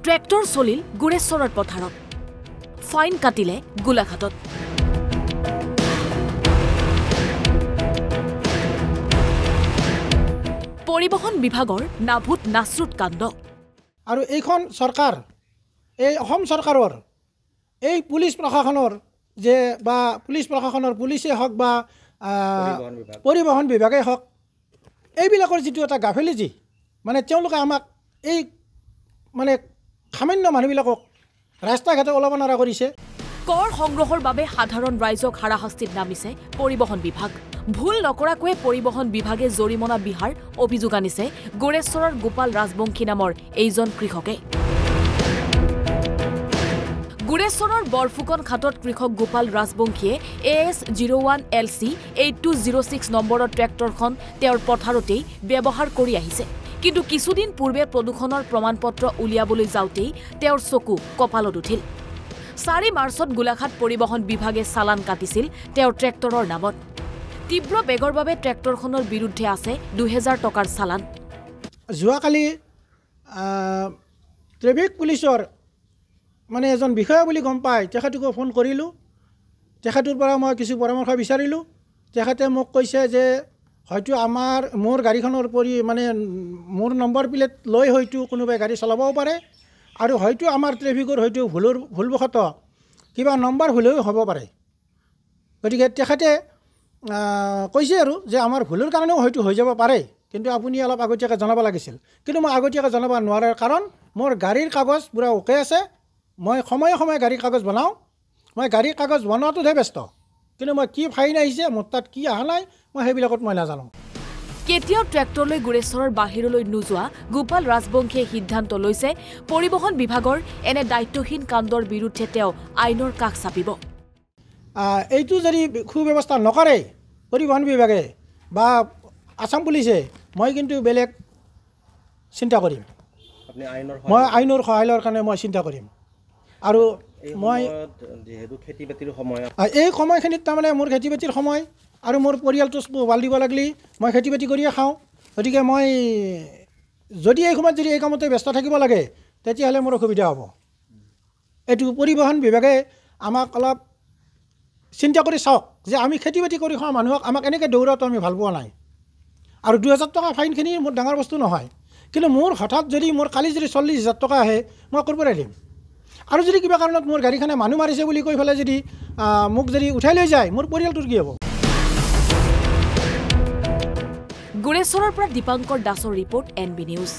tractor চলিল গুৰেশ্বৰৰ পথাৰত fine কাটিলে গোলাঘাটত পৰিবহন বিভাগৰ নাভুত নাছৰুট কাণ্ড আৰু এইখন চৰকাৰ এই অসম চৰকাৰৰ এই পুলিচ প্ৰশাসনৰ যে বা পুলিচ প্ৰশাসনৰ পুলিচে হওক বা পৰিবহন বিভাগে হওক এইবিলাকৰ যিটো এটা গাফিলতি মানে তেওঁলোকে আমাক এই মানে সামান্য মানুহবিলাকক ৰাস্তা ঘাটে ওলাব নোৱাৰা কৰিছে কৰ সংগ্ৰহৰ বাবে সাধাৰণ ৰাইজক হাৰাশাস্তিত নামিছে পৰিবহন বিভাগ ভুল নকৰাকৈ পৰিবহন বিভাগে জৰিমনা বিহাৰ অভিযোগ আনিছে গুৰেশ্বৰৰ গোপাল ৰাজবংশী নামৰ এইজন কৃষকে গুৰেশ্বৰৰ বৰফুকন ঘাটত কৃষক গোপাল ৰাজবংশীয়ে AS01 LC 8206 নম্বৰৰ ট্ৰেক্টৰখন তেওঁৰ পথাৰতেই ব্যৱহাৰ কৰি আহিছে কিন্তু কিছুদিন পূৰ্বে প্ৰদূষণৰ প্ৰমাণপত্ৰ উলিয়াবলৈ যাওঁতেই তেওঁৰ চকু কপালত উঠিল 4 মাৰ্চত গোলাঘাট পৰিবহন বিভাগে চালান কাটিছিল তেওঁৰ ট্ৰেক্টৰৰ নামত তীব্ৰ বেগৰ বাবে ট্ৰেক্টৰখনৰ বিৰুদ্ধে আছে 2000 টকাৰ চালান যোৱাকালি ট্ৰেফিক পুলিচৰ মানে এজন বিষয়া বুলি গম পাই তেখেতকো ফোন কৰিলোঁ তেখেতৰ পৰা মই কিছু পৰামৰ্শ বিচাৰিলোঁ তেখেতে মোক কৈছে যে হয়তো মোৰ গাড়ীখনৰ মানে মোৰ নম্বৰ প্লেট লৈ হয়তো কোনোবাই গাড়ী চলাবও পাৰে আৰু হয়তো আমাৰ ট্ৰেফিকৰ হয়তো ভুলবশতঃ কিবা নম্বৰ ভুলেও হ'ব পাৰে গতিকে তেখেতে কৈছে আৰু যে আমাৰ ভুলৰ কাৰণেও হয়তো হৈ যাব পাৰে কিন্তু আপুনি অলপ আগতীয়াকৈ জনাব লাগিছিল কিন্তু মই আগতীয়াকৈ জনাব নোৱাৰাৰ কাৰণ মোৰ গাড়ীৰ কাগজ পুৰা ওকে আছে মই সময়ে সময়ে গাড়ীৰ কাগজ বনাওঁ মই গাড়ীৰ কাগজ বনোৱাটোহে ব্যস্ত কিন্তু মই কি ফাইন আহিছে মোৰ তাত কি অহা নাই মই সেইবিলাকত মই নাজানো কেতিয়াও ট্ৰেক্টৰলৈ গুৰেশ্বৰৰ বাহিৰলৈ নোযোৱা গোপাল ৰাজবংশীয়ে সিদ্ধান্ত লৈছে পৰিবহন বিভাগৰ এনে দায়িত্বহীন কাণ্ডৰ বিৰুদ্ধে তেওঁ আইনৰ কাষ চাপিব এইটো যদি সুব্যৱস্থা নকৰে পৰিবহন বিভাগে বা আসাম পুলিচে মই কিন্তু বেলেগ চিন্তা কৰিম মই আইনৰ সহায় লোৱাৰ কাৰণে মই চিন্তা কৰিম আৰু মই যেহেতু খেতি বাতিৰ সময় এই সময়খিনিত তাৰমানে মোৰ খেতি বাতিৰ সময় আৰু মোৰ পৰিয়ালটো ভাল দিব লাগিলে মই খেতি বাতি কৰিয়ে খাওঁ গতিকে মই যদি এই সময়ত যদি এই কামতে ব্যস্ত থাকিব লাগে তেতিয়াহ'লে মোৰ অসুবিধা হ'ব এইটো পৰিবহন বিভাগে আমাক অলপ চিন্তা কৰি চাওক যে আমি খেতি বাতি কৰি খোৱা মানুহক আমাক এনেকৈ দৌৰাটো আমি ভাল পোৱা নাই আৰু 2000 টকা ফাইনখিনি মোৰ ডাঙৰ বস্তু নহয় কিন্তু মোৰ হঠাৎ যদি মোৰ কালি যদি 40,000 টকা আহে মই ক'ৰ পৰা দিম আৰু যদি কিবা কাৰণত মোৰ গাড়ীখনে মানুহ মাৰিছে বুলি কৈ পেলাই যদি মোক যদি উঠাই লৈ যায় মোৰ পৰিয়ালটোৰ কি হ'ব গুৰেশ্বৰৰ পৰা দীপাংকৰ দাসৰ ৰিপৰ্ট NB নিউজ